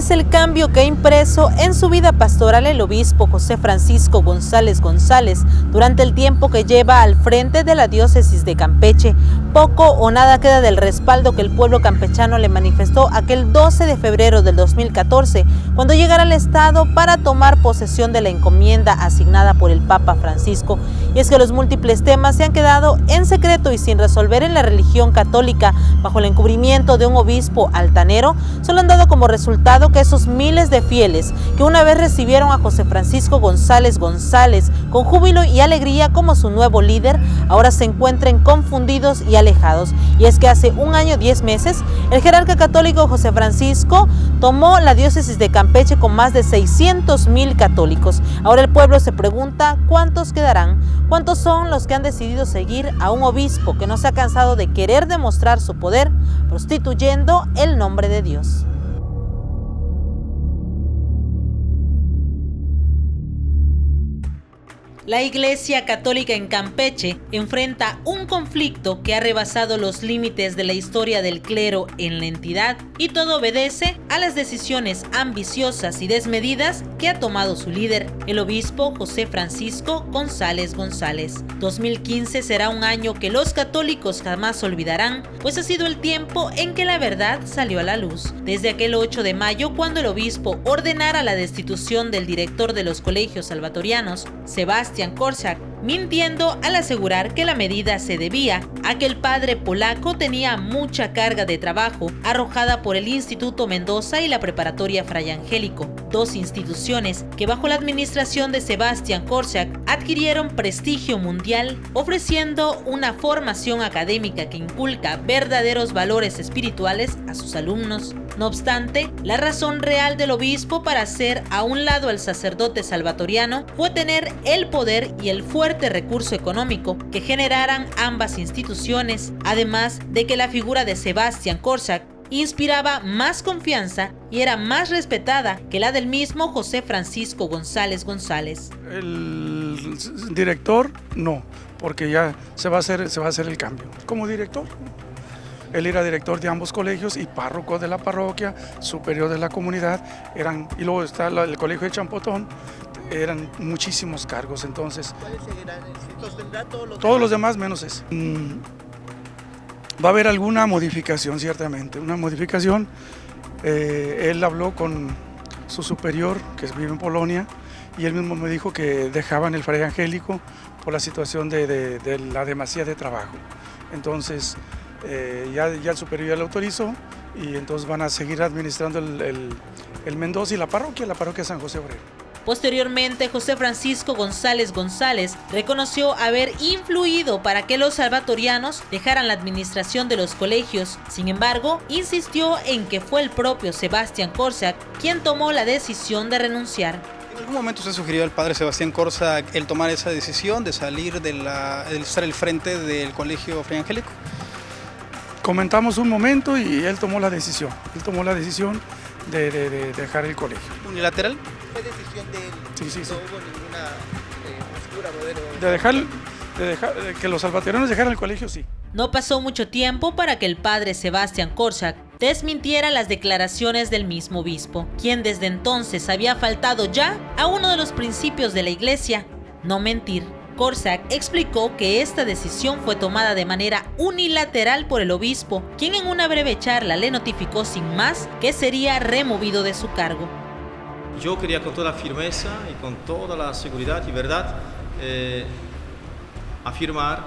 Este es el cambio que ha impreso en su vida pastoral el obispo José Francisco González González durante el tiempo que lleva al frente de la diócesis de Campeche. Poco o nada queda del respaldo que el pueblo campechano le manifestó aquel 12 de febrero del 2014, cuando llegara al estado para tomar posesión de la encomienda asignada por el Papa Francisco. Y es que los múltiples temas se han quedado en secreto y sin resolver en la religión católica bajo el encubrimiento de un obispo altanero, solo han dado como resultado que esos miles de fieles que una vez recibieron a José Francisco González González con júbilo y alegría como su nuevo líder, ahora se encuentren confundidos y alejados. Y es que hace 1 año 10 meses, el jerarca católico José Francisco tomó la diócesis de Campeche con más de 600,000 católicos. Ahora el pueblo se pregunta cuántos quedarán, cuántos son los que han decidido seguir a un obispo que no se ha cansado de querer demostrar su poder, prostituyendo el nombre de Dios. La Iglesia Católica en Campeche enfrenta un conflicto que ha rebasado los límites de la historia del clero en la entidad, y todo obedece a las decisiones ambiciosas y desmedidas que ha tomado su líder, el obispo José Francisco González González. 2015 será un año que los católicos jamás olvidarán, pues ha sido el tiempo en que la verdad salió a la luz. Desde aquel 8 de mayo, cuando el obispo ordenara la destitución del director de los colegios salvatorianos, Sebastián Korczak, mintiendo al asegurar que la medida se debía a que el padre polaco tenía mucha carga de trabajo arrojada por el Instituto Mendoza y la Preparatoria Fray Angélico, dos instituciones que bajo la administración de Sebastián Korczak adquirieron prestigio mundial, ofreciendo una formación académica que inculca verdaderos valores espirituales a sus alumnos. No obstante, la razón real del obispo para hacer a un lado al sacerdote salvatoriano fue tener el poder y el fuerte recurso económico que generaran ambas instituciones, además de que la figura de Sebastián Korczak inspiraba más confianza y era más respetada que la del mismo José Francisco González González. El director no, porque ya se va a hacer el cambio. Como director, él era director de ambos colegios y párroco de la parroquia, superior de la comunidad, y luego está el colegio de Champotón, eran muchísimos cargos. Entonces, ¿cuáles seguirán? Todos los demás menos ese. Va a haber alguna modificación, ciertamente, una modificación. Él habló con su superior, que vive en Polonia, y él mismo me dijo que dejaban el Fray Angélico por la situación de la demasía de trabajo. Entonces, ya el superior ya lo autorizó, y entonces van a seguir administrando el Mendoza y la parroquia San José Obrero. Posteriormente, José Francisco González González reconoció haber influido para que los salvatorianos dejaran la administración de los colegios. Sin embargo, insistió en que fue el propio Sebastián Korczak quien tomó la decisión de renunciar. ¿En algún momento se sugirió al padre Sebastián Korczak el tomar esa decisión de salir de estar al frente del colegio Fray Angélico? Comentamos un momento y él tomó la decisión. De dejar el colegio. ¿Unilateral? ¿Fue decisión de él? Sí. ¿No hubo ninguna postura, modelo? De que los salvatorianos dejaran el colegio, sí. No pasó mucho tiempo para que el padre Sebastián Korczak desmintiera las declaraciones del mismo obispo, quien desde entonces había faltado ya a uno de los principios de la Iglesia: no mentir. Korczak explicó que esta decisión fue tomada de manera unilateral por el obispo, quien en una breve charla le notificó sin más que sería removido de su cargo. Yo quería con toda firmeza y con toda la seguridad y verdad afirmar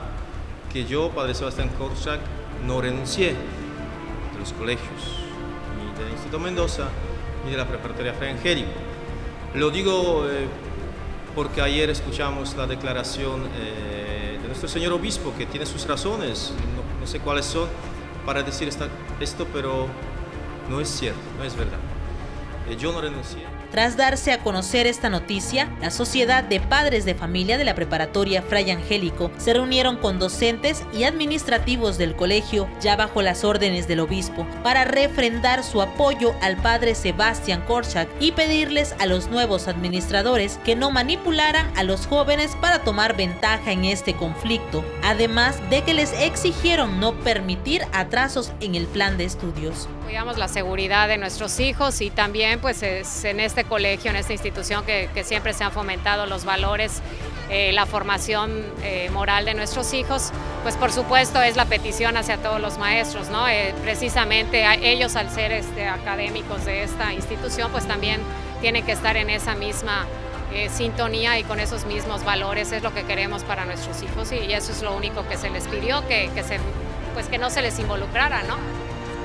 que yo, padre Sebastián Korczak, no renuncié de los colegios, ni del Instituto Mendoza, ni de la Preparatoria Fray Angélico. Lo digo porque ayer escuchamos la declaración de nuestro señor obispo, que tiene sus razones, no sé cuáles son, para decir esto, pero no es cierto, no es verdad. Yo no renuncié. Tras darse a conocer esta noticia, la Sociedad de Padres de Familia de la Preparatoria Fray Angélico se reunieron con docentes y administrativos del colegio, ya bajo las órdenes del obispo, para refrendar su apoyo al padre Sebastián Korczak y pedirles a los nuevos administradores que no manipularan a los jóvenes para tomar ventaja en este conflicto, además de que les exigieron no permitir atrasos en el plan de estudios. Cuidamos la seguridad de nuestros hijos y también pues es en este colegio, en esta institución que siempre se han fomentado los valores, la formación moral de nuestros hijos, pues por supuesto es la petición hacia todos los maestros, ¿no? Precisamente ellos al ser académicos de esta institución pues también tienen que estar en esa misma sintonía y con esos mismos valores, es lo que queremos para nuestros hijos y eso es lo único que se les pidió, que no se les involucrara, ¿no?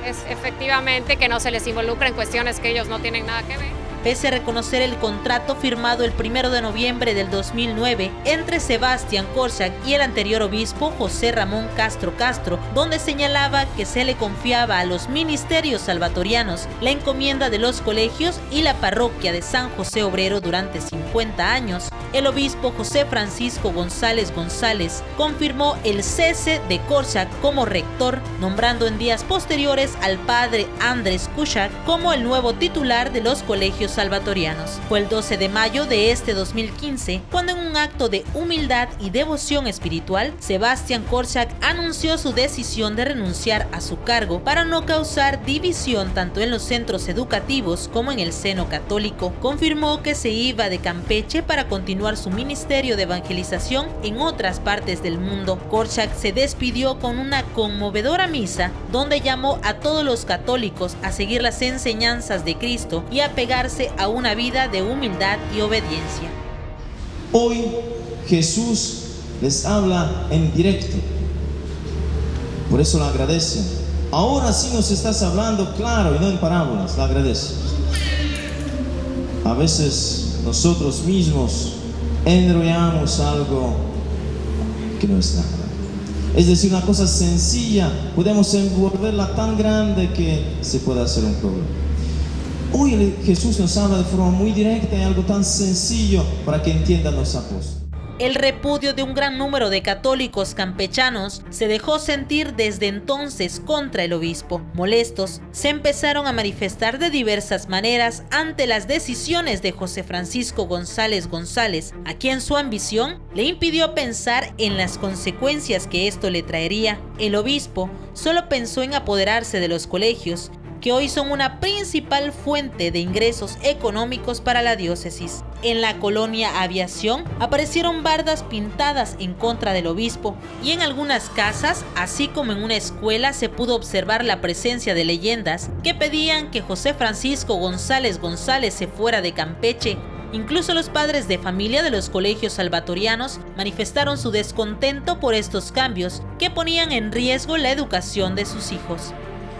Es efectivamente que no se les involucre en cuestiones que ellos no tienen nada que ver. Pese a reconocer el contrato firmado el 1 de noviembre del 2009 entre Sebastián Korczak y el anterior obispo José Ramón Castro Castro, donde señalaba que se le confiaba a los ministerios salvatorianos la encomienda de los colegios y la parroquia de San José Obrero durante 50 años, el obispo José Francisco González González confirmó el cese de Korczak como rector, nombrando en días posteriores al padre Andrés Kuszak como el nuevo titular de los colegios salvatorianos. Fue el 12 de mayo de este 2015 cuando en un acto de humildad y devoción espiritual, Sebastián Korczak anunció su decisión de renunciar a su cargo para no causar división tanto en los centros educativos como en el seno católico. Confirmó que se iba de Campeche para continuar su ministerio de evangelización en otras partes del mundo. Korczak se despidió con una conmovedora misa donde llamó a todos los católicos a seguir las enseñanzas de Cristo y a pegarse a una vida de humildad y obediencia. Hoy Jesús les habla en directo, por eso lo agradecen. Ahora sí nos estás hablando claro y no en parábolas, lo agradezco. A veces nosotros mismos enrollamos algo que no es nada. Es decir, una cosa sencilla, podemos envolverla tan grande que se puede hacer un problema. Hoy Jesús nos habla de forma muy directa y algo tan sencillo para que entiendan los apóstoles. El repudio de un gran número de católicos campechanos se dejó sentir desde entonces contra el obispo. Molestos, se empezaron a manifestar de diversas maneras ante las decisiones de José Francisco González González, a quien su ambición le impidió pensar en las consecuencias que esto le traería. El obispo solo pensó en apoderarse de los colegios, que hoy son una principal fuente de ingresos económicos para la diócesis. En la colonia Aviación aparecieron bardas pintadas en contra del obispo y en algunas casas, así como en una escuela, se pudo observar la presencia de leyendas que pedían que José Francisco González González se fuera de Campeche. Incluso los padres de familia de los colegios salvatorianos manifestaron su descontento por estos cambios que ponían en riesgo la educación de sus hijos.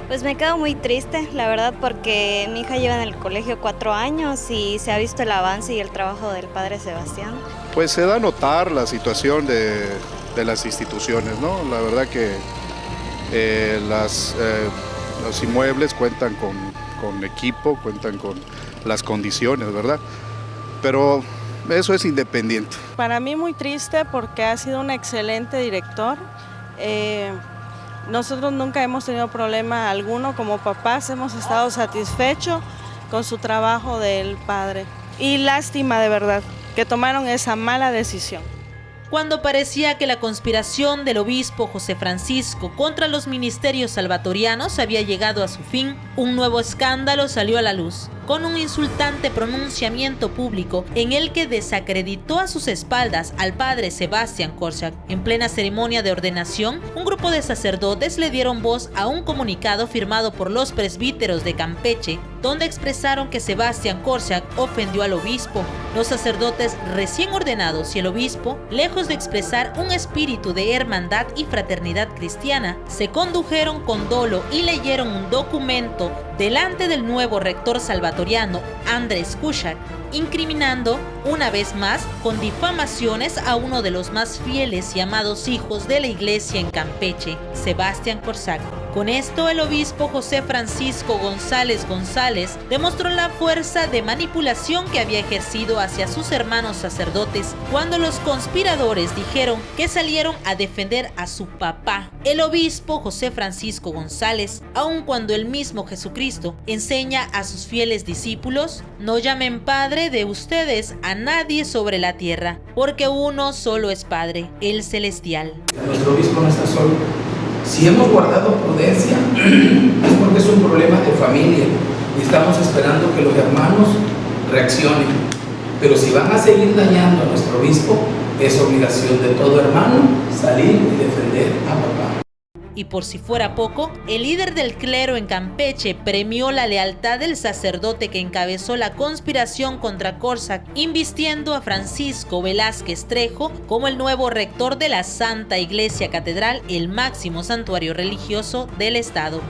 Pues me quedo muy triste, la verdad, porque mi hija lleva en el colegio 4 años y se ha visto el avance y el trabajo del padre Sebastián. Pues se da a notar la situación de las instituciones, ¿no? La verdad que los inmuebles cuentan con equipo, cuentan con las condiciones, ¿verdad? Pero eso es independiente. Para mí muy triste porque ha sido un excelente director. Nosotros nunca hemos tenido problema alguno, como papás hemos estado satisfechos con su trabajo del padre. Y lástima de verdad que tomaron esa mala decisión. Cuando parecía que la conspiración del obispo José Francisco contra los ministerios salvatorianos había llegado a su fin, un nuevo escándalo salió a la luz, con un insultante pronunciamiento público en el que desacreditó a sus espaldas al padre Sebastián Korczak. En plena ceremonia de ordenación, un grupo de sacerdotes le dieron voz a un comunicado firmado por los presbíteros de Campeche, donde expresaron que Sebastián Korczak ofendió al obispo. Los sacerdotes recién ordenados y el obispo, lejos de expresar un espíritu de hermandad y fraternidad cristiana, se condujeron con dolo y leyeron un documento delante del nuevo rector salvatoriano Andrés Kuszak, incriminando una vez más con difamaciones a uno de los más fieles y amados hijos de la iglesia en Campeche, Sebastián Korczak. Con esto, el obispo José Francisco González González demostró la fuerza de manipulación que había ejercido hacia sus hermanos sacerdotes cuando los conspiradores dijeron que salieron a defender a su papá, el obispo José Francisco González, aun cuando el mismo Jesucristo enseña a sus fieles discípulos: no llamen Padre de ustedes a nadie sobre la tierra, porque uno solo es Padre, el celestial. Nuestro obispo no está solo. Si hemos guardado prudencia, es porque es un problema de familia y estamos esperando que los hermanos reaccionen. Pero si van a seguir dañando a nuestro obispo, es obligación de todo hermano salir y defender a papá. Y por si fuera poco, el líder del clero en Campeche premió la lealtad del sacerdote que encabezó la conspiración contra Córsac, invistiendo a Francisco Velázquez Trejo como el nuevo rector de la Santa Iglesia Catedral, el máximo santuario religioso del estado.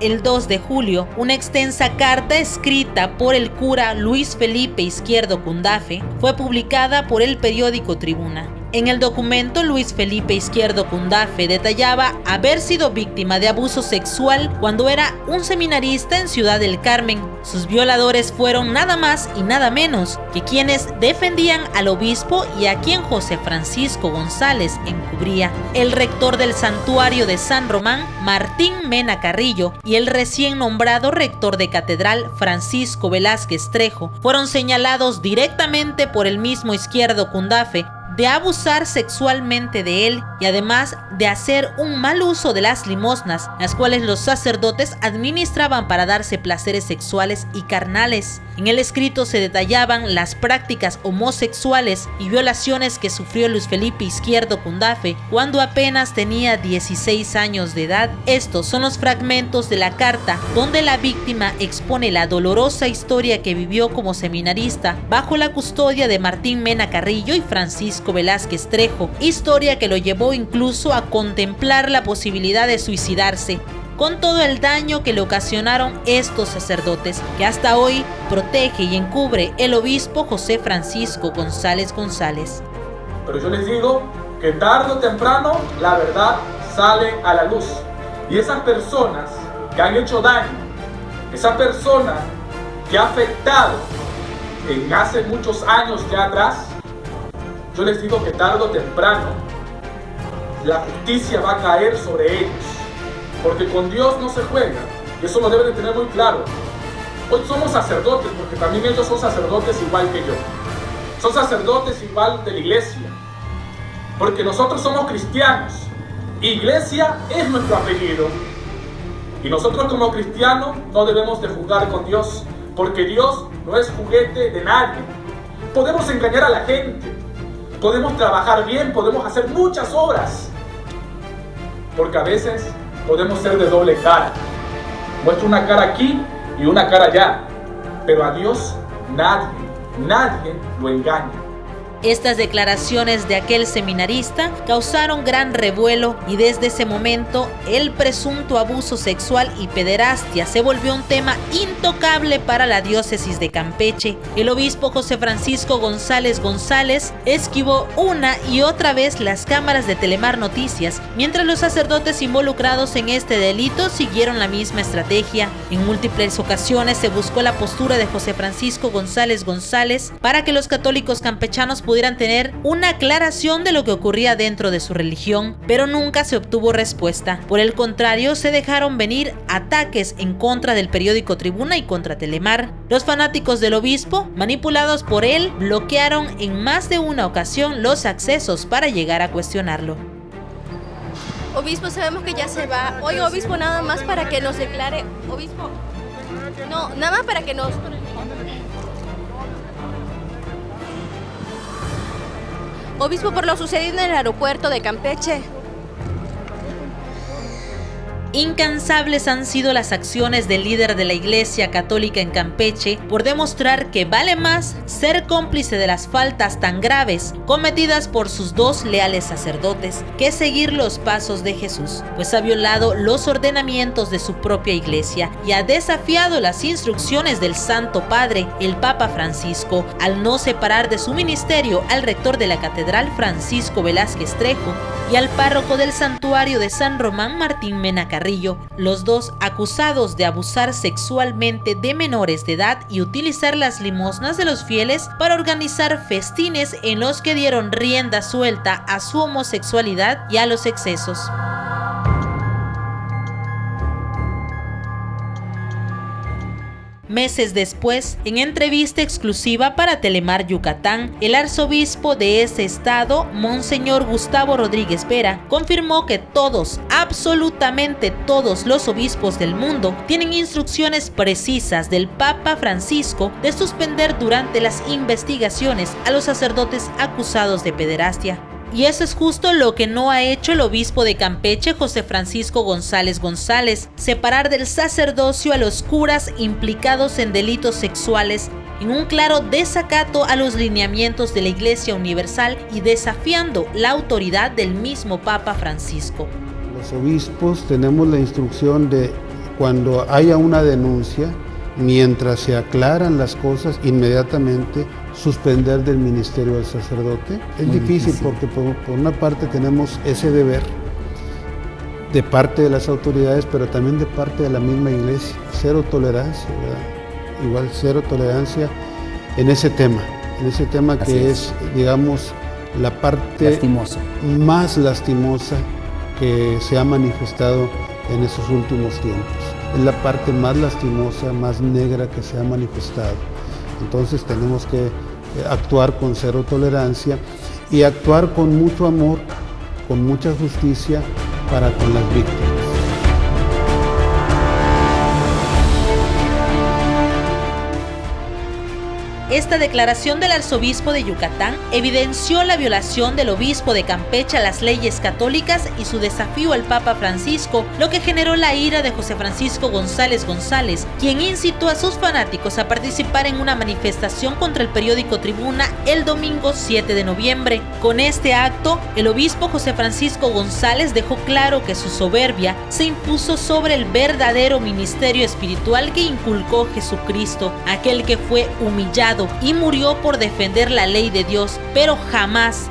El 2 de julio, una extensa carta escrita por el cura Luis Felipe Izquierdo Cundafe fue publicada por el periódico Tribuna. En el documento, Luis Felipe Izquierdo Cundafe detallaba haber sido víctima de abuso sexual cuando era un seminarista en Ciudad del Carmen. Sus violadores fueron nada más y nada menos que quienes defendían al obispo y a quien José Francisco González encubría. El rector del santuario de San Román, Martín Mena Carrillo, y el recién nombrado rector de catedral, Francisco Velázquez Trejo, fueron señalados directamente por el mismo Izquierdo Cundafe de abusar sexualmente de él y además de hacer un mal uso de las limosnas, las cuales los sacerdotes administraban para darse placeres sexuales y carnales. En el escrito se detallaban las prácticas homosexuales y violaciones que sufrió Luis Felipe Izquierdo Cundafe cuando apenas tenía 16 años de edad. Estos son los fragmentos de la carta donde la víctima expone la dolorosa historia que vivió como seminarista bajo la custodia de Martín Mena Carrillo y Francisco Velázquez Trejo, historia que lo llevó incluso a contemplar la posibilidad de suicidarse, con todo el daño que le ocasionaron estos sacerdotes, que hasta hoy protege y encubre el obispo José Francisco González González. Pero yo les digo que tarde o temprano la verdad sale a la luz, y esas personas que han hecho daño, esa persona que ha afectado en hace muchos años ya atrás, yo les digo que tarde o temprano la justicia va a caer sobre ellos, porque con Dios no se juega, y eso lo deben de tener muy claro. Hoy somos sacerdotes, porque también ellos son sacerdotes igual que yo, son sacerdotes igual de la iglesia, porque nosotros somos cristianos, iglesia es nuestro apellido, y nosotros como cristianos no debemos de jugar con Dios, porque Dios no es juguete de nadie. Podemos engañar a la gente, podemos trabajar bien, podemos hacer muchas obras, porque a veces podemos ser de doble cara. Muestro una cara aquí y una cara allá, pero a Dios nadie lo engaña. Estas declaraciones de aquel seminarista causaron gran revuelo y desde ese momento el presunto abuso sexual y pederastia se volvió un tema intocable para la diócesis de Campeche. El obispo José Francisco González González esquivó una y otra vez las cámaras de Telemar Noticias, mientras los sacerdotes involucrados en este delito siguieron la misma estrategia. En múltiples ocasiones se buscó la postura de José Francisco González González para que los católicos campechanos pudieran tener una aclaración de lo que ocurría dentro de su religión, pero nunca se obtuvo respuesta. Por el contrario, se dejaron venir ataques en contra del periódico Tribuna y contra Telemar. Los fanáticos del obispo, manipulados por él, bloquearon en más de una ocasión los accesos para llegar a cuestionarlo. Obispo, sabemos que ya se va. Oiga, obispo, nada más para que nos declare. Obispo, no, nada más para que nos... Obispo, por lo sucedido en el aeropuerto de Campeche. Incansables han sido las acciones del líder de la Iglesia Católica en Campeche por demostrar que vale más ser cómplice de las faltas tan graves cometidas por sus dos leales sacerdotes que seguir los pasos de Jesús, pues ha violado los ordenamientos de su propia Iglesia y ha desafiado las instrucciones del Santo Padre, el Papa Francisco, al no separar de su ministerio al rector de la Catedral Francisco Velázquez Trejo y al párroco del Santuario de San Román Martín Mena Carrillo, los dos acusados de abusar sexualmente de menores de edad y utilizar las limosnas de los fieles para organizar festines en los que dieron rienda suelta a su homosexualidad y a los excesos. Meses después, en entrevista exclusiva para Telemar Yucatán, el arzobispo de ese estado, Monseñor Gustavo Rodríguez Vera, confirmó que todos, absolutamente todos los obispos del mundo tienen instrucciones precisas del Papa Francisco de suspender durante las investigaciones a los sacerdotes acusados de pederastia. Y eso es justo lo que no ha hecho el obispo de Campeche, José Francisco González González, separar del sacerdocio a los curas implicados en delitos sexuales, en un claro desacato a los lineamientos de la Iglesia Universal y desafiando la autoridad del mismo Papa Francisco. Los obispos tenemos la instrucción de cuando haya una denuncia, mientras se aclaran las cosas, inmediatamente suspender del ministerio del sacerdote. Es muy difícil porque por una parte tenemos ese deber de parte de las autoridades, pero también de parte de la misma Iglesia. Cero tolerancia, ¿verdad? Igual cero tolerancia en ese tema que es, digamos, la parte más lastimosa que se ha manifestado en esos últimos tiempos. Es la parte más lastimosa, más negra que se ha manifestado. Entonces tenemos que actuar con cero tolerancia y actuar con mucho amor, con mucha justicia para con las víctimas. Esta declaración del arzobispo de Yucatán evidenció la violación del obispo de Campeche a las leyes católicas y su desafío al Papa Francisco, lo que generó la ira de José Francisco González González, quien incitó a sus fanáticos a participar en una manifestación contra el periódico Tribuna el domingo 7 de noviembre. Con este acto, el obispo José Francisco González dejó claro que su soberbia se impuso sobre el verdadero ministerio espiritual que inculcó Jesucristo, aquel que fue humillado y murió por defender la ley de Dios, pero jamás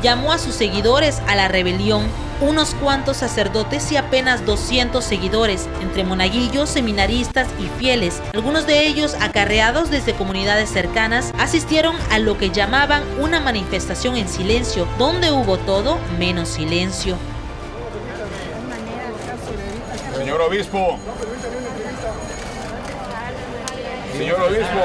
llamó a sus seguidores a la rebelión. Unos cuantos sacerdotes y apenas 200 seguidores, entre monaguillos, seminaristas y fieles, algunos de ellos acarreados desde comunidades cercanas, asistieron a lo que llamaban una manifestación en silencio, donde hubo todo menos silencio. Señor obispo,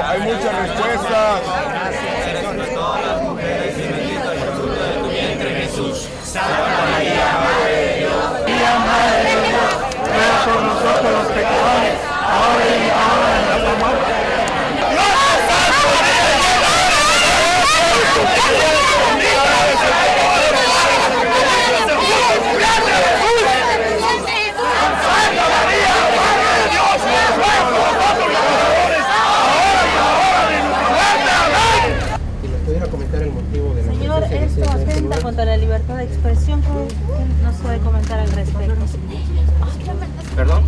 hay muchas respuestas. Gracias a todas las mujeres y bendita es el fruto de tu vientre, Jesús. Santa María, Madre de Dios. María, Madre de Dios, ruega por nosotros los pecadores, ahora y en la hora de nuestra muerte. Señor, esto atenta contra la libertad de expresión. ¿Qué nos puede comentar al respecto? ¿Perdón?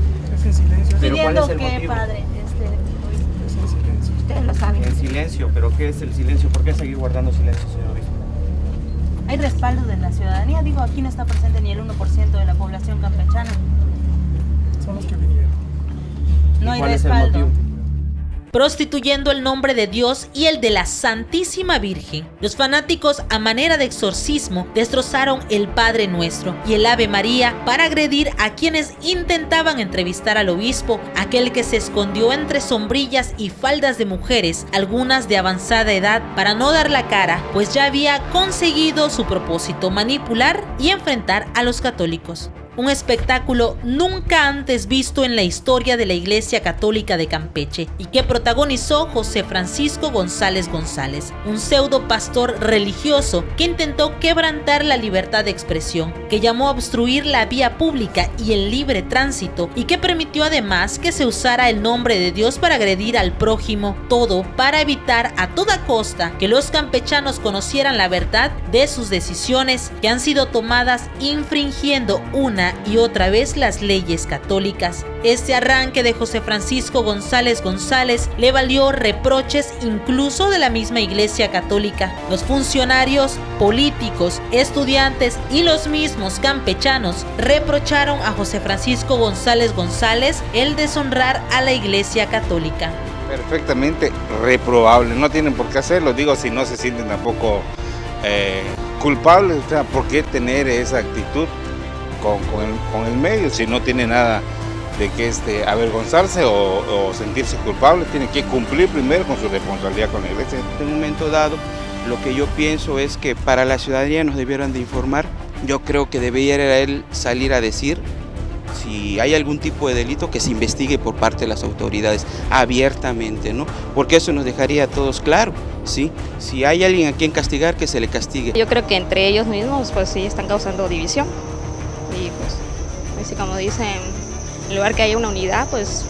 Pidiendo que, padre, ustedes lo saben. En silencio, pero ¿qué es el silencio? ¿Por qué seguir guardando silencio, señor obispo? Hay respaldo de la ciudadanía. Digo, aquí no está presente ni el 1% de la población campechana. Son los que vinieron. No hay respaldo. Prostituyendo el nombre de Dios y el de la Santísima Virgen, los fanáticos a manera de exorcismo destrozaron el Padre Nuestro y el Ave María para agredir a quienes intentaban entrevistar al obispo, aquel que se escondió entre sombrillas y faldas de mujeres, algunas de avanzada edad, para no dar la cara, pues ya había conseguido su propósito: manipular y enfrentar a los católicos. un espectáculo nunca antes visto en la historia de la Iglesia Católica de Campeche y que protagonizó José Francisco González González, un pseudo pastor religioso que intentó quebrantar la libertad de expresión, que llamó a obstruir la vía pública y el libre tránsito y que permitió además que se usara el nombre de Dios para agredir al prójimo, todo para evitar a toda costa que los campechanos conocieran la verdad de sus decisiones que han sido tomadas infringiendo una y otra vez las leyes católicas. Este arranque de José Francisco González González le valió reproches incluso de la misma Iglesia Católica. Los funcionarios, políticos, estudiantes y los mismos campechanos reprocharon a José Francisco González González el deshonrar a la Iglesia Católica. Perfectamente reprobable, no tienen por qué hacerlo, digo, si no se sienten tampoco culpables, o sea, ¿por qué tener esa actitud con el medio si no tiene nada de que avergonzarse o sentirse culpable? Tiene que cumplir primero con su responsabilidad con la Iglesia. En un momento dado, lo que yo pienso es que para la ciudadanía nos debieran de informar. Yo creo que debería él salir a decir si hay algún tipo de delito que se investigue por parte de las autoridades abiertamente, ¿no? Porque eso nos dejaría a todos claro, ¿sí? Si hay alguien a quien castigar, que se le castigue. Yo creo que entre ellos mismos pues sí están causando división y pues así como dicen, en lugar que haya una unidad pues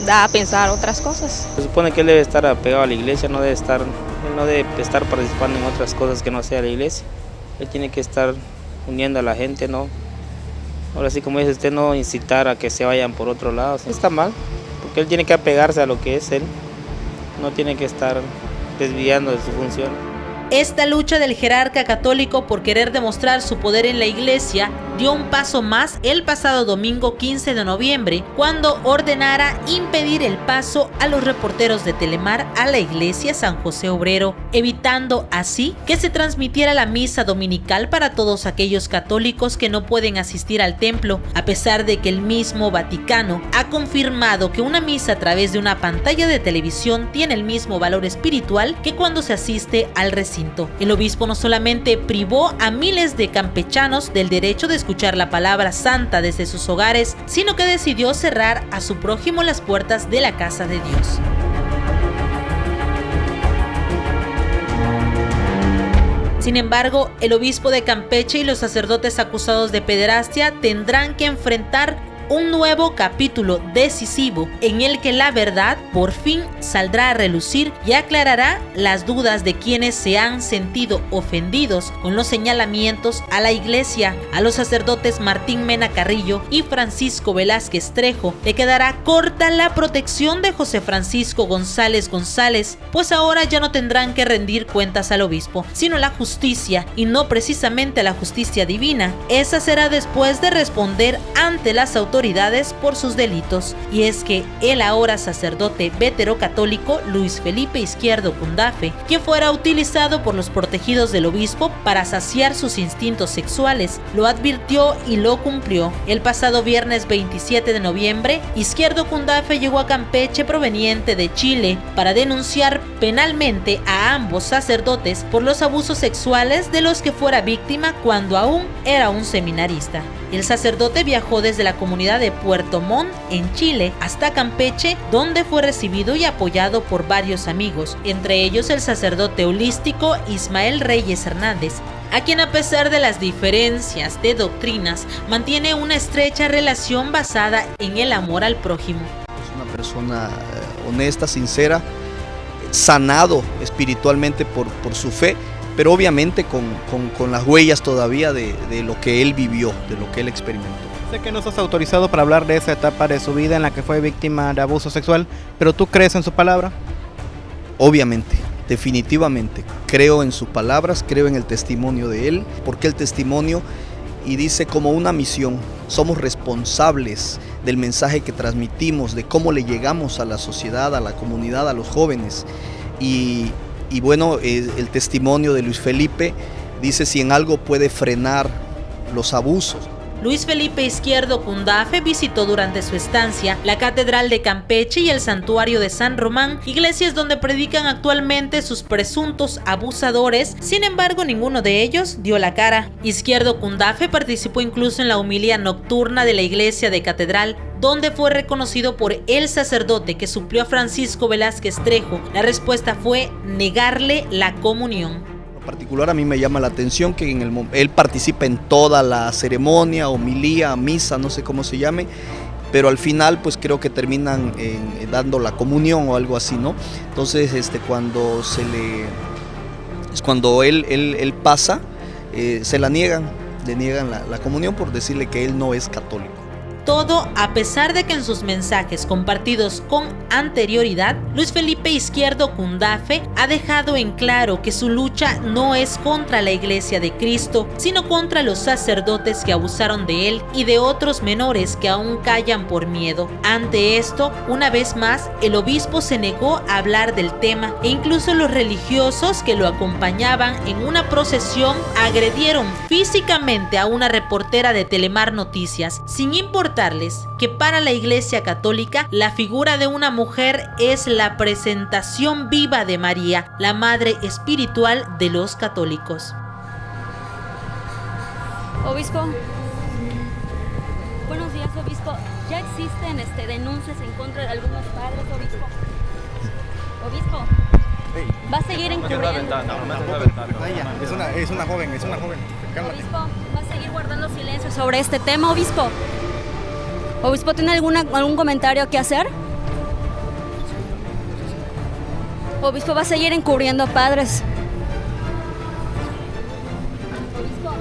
da a pensar otras cosas. Se supone que él debe estar apegado a la iglesia, no debe estar participando en otras cosas que no sea la iglesia. Él tiene que estar uniendo a la gente, ¿no? Ahora sí, como dice usted, no incitar a que se vayan por otro lado. Está mal, porque él tiene que apegarse a lo que es él, no tiene que estar desviando de su función. Esta lucha del jerarca católico por querer demostrar su poder en la iglesia dio un paso más el pasado domingo 15 de noviembre, cuando ordenara impedir el paso a los reporteros de Telemar a la iglesia San José Obrero, evitando así que se transmitiera la misa dominical para todos aquellos católicos que no pueden asistir al templo, a pesar de que el mismo Vaticano ha confirmado que una misa a través de una pantalla de televisión tiene el mismo valor espiritual que cuando se asiste al recinto. El obispo no solamente privó a miles de campechanos del derecho de escuchar la palabra santa desde sus hogares, sino que decidió cerrar a su prójimo las puertas de la casa de Dios. Sin embargo, el obispo de Campeche y los sacerdotes acusados de pederastia tendrán que enfrentar un nuevo capítulo decisivo en el que la verdad por fin saldrá a relucir y aclarará las dudas de quienes se han sentido ofendidos con los señalamientos a la iglesia. A los sacerdotes Martín Mena Carrillo y Francisco Velázquez Trejo le quedará corta la protección de José Francisco González González, pues ahora ya no tendrán que rendir cuentas al obispo, sino la justicia, y no precisamente la justicia divina. Esa será después de responder ante las autoridades por sus delitos, y es que el ahora sacerdote veterocatólico Luis Felipe Izquierdo Cundafe, quien fuera utilizado por los protegidos del obispo para saciar sus instintos sexuales, lo advirtió y lo cumplió. El pasado viernes 27 de noviembre, Izquierdo Cundafe llegó a Campeche proveniente de Chile para denunciar penalmente a ambos sacerdotes por los abusos sexuales de los que fuera víctima cuando aún era un seminarista. El sacerdote viajó desde la comunidad de Puerto Montt, en Chile, hasta Campeche, donde fue recibido y apoyado por varios amigos, entre ellos el sacerdote holístico Ismael Reyes Hernández, a quien, a pesar de las diferencias de doctrinas, mantiene una estrecha relación basada en el amor al prójimo. Es una persona honesta, sincera, sanado espiritualmente por su fe, pero obviamente con las huellas todavía de lo que él vivió, de lo que él experimentó. Sé que no estás autorizado para hablar de esa etapa de su vida en la que fue víctima de abuso sexual, pero ¿tú crees en su palabra? Obviamente, definitivamente, creo en sus palabras, creo en el testimonio de él, porque el testimonio, y dice como una misión, somos responsables del mensaje que transmitimos, de cómo le llegamos a la sociedad, a la comunidad, a los jóvenes, y bueno, el testimonio de Luis Felipe dice si en algo puede frenar los abusos. Luis Felipe Izquierdo Cundafe visitó durante su estancia la Catedral de Campeche y el Santuario de San Román, iglesias donde predican actualmente sus presuntos abusadores. Sin embargo, ninguno de ellos dio la cara. Izquierdo Cundafe participó incluso en la homilía nocturna de la iglesia de Catedral, donde fue reconocido por el sacerdote que suplió a Francisco Velázquez Trejo. La respuesta fue negarle la comunión. En particular, a mí me llama la atención que él participa en toda la ceremonia, homilía, misa, no sé cómo se llame, pero al final pues creo que terminan dando la comunión o algo así, ¿no? Entonces cuando él pasa, se le niegan la comunión por decirle que él no es católico. Todo a pesar de que en sus mensajes compartidos con anterioridad, Luis Felipe Izquierdo Cundafe ha dejado en claro que su lucha no es contra la Iglesia de Cristo, sino contra los sacerdotes que abusaron de él y de otros menores que aún callan por miedo. Ante esto, una vez más, el obispo se negó a hablar del tema e incluso los religiosos que lo acompañaban en una procesión agredieron físicamente a una reportera de Telemar Noticias, sin importar que para la Iglesia Católica la figura de una mujer es la presentación viva de María, la madre espiritual de los católicos. Obispo, buenos días, obispo. ¿Ya existen denuncias en contra de algunos padres, obispo? Obispo, ¿va a seguir encubriendo? Es una joven. Cálmate. Obispo, ¿va a seguir guardando silencio sobre este tema, obispo? Obispo, ¿tiene algún comentario que hacer? Obispo, ¿va a seguir encubriendo a padres? Obispo.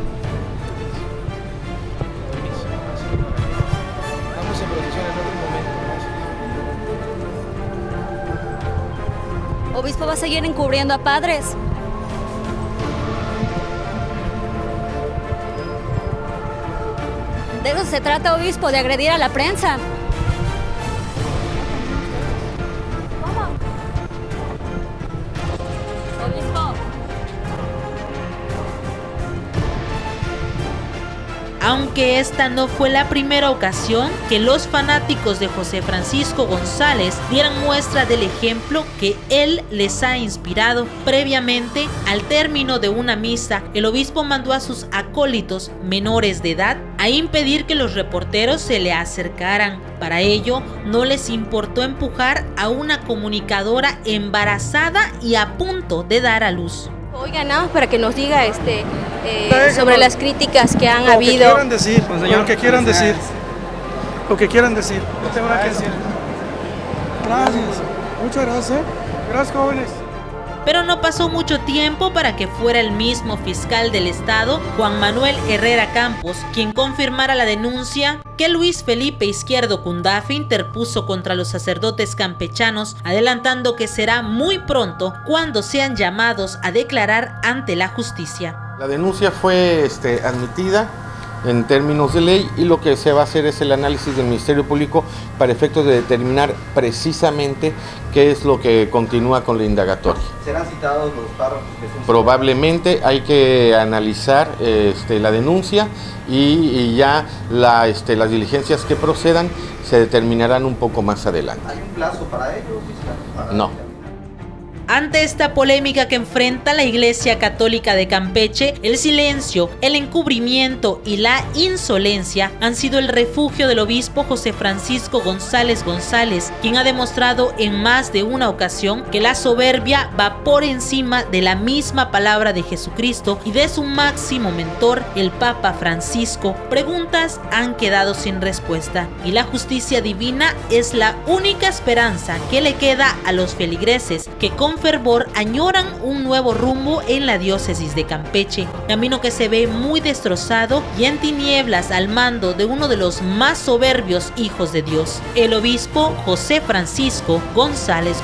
Vamos en procesión en otro momento. Obispo, ¿va a seguir encubriendo a padres? De eso se trata, obispo, de agredir a la prensa. ¿Cómo? Obispo. Aunque esta no fue la primera ocasión que los fanáticos de José Francisco González dieran muestra del ejemplo que él les ha inspirado. Previamente, al término de una misa, el obispo mandó a sus acólitos menores de edad a impedir que los reporteros se le acercaran. Para ello, no les importó empujar a una comunicadora embarazada y a punto de dar a luz. Oiga, nada más para que nos diga sobre las críticas que han habido. Lo que quieran decir. No tengo nada que decir. Gracias. Muchas gracias. Gracias, jóvenes. Pero no pasó mucho tiempo para que fuera el mismo fiscal del estado, Juan Manuel Herrera Campos, quien confirmara la denuncia que Luis Felipe Izquierdo Cundafe interpuso contra los sacerdotes campechanos, adelantando que será muy pronto cuando sean llamados a declarar ante la justicia. La denuncia fue admitida en términos de ley y lo que se va a hacer es el análisis del Ministerio Público para efectos de determinar precisamente qué es lo que continúa con la indagatoria. ¿Serán citados los párrafos que son? Probablemente hay que analizar la denuncia y ya las diligencias que procedan se determinarán un poco más adelante. ¿Hay un plazo para ello? No. Ante esta polémica que enfrenta la Iglesia Católica de Campeche, el silencio, el encubrimiento y la insolencia han sido el refugio del obispo José Francisco González, quien ha demostrado en más de una ocasión que la soberbia va por encima de la misma palabra de Jesucristo y de su máximo mentor, el Papa Francisco. Preguntas han quedado sin respuesta y la justicia divina es la única esperanza que le queda a los feligreses que con fervor añoran un nuevo rumbo en la diócesis de Campeche, camino que se ve muy destrozado y en tinieblas al mando de uno de los más soberbios hijos de Dios, el obispo José Francisco González.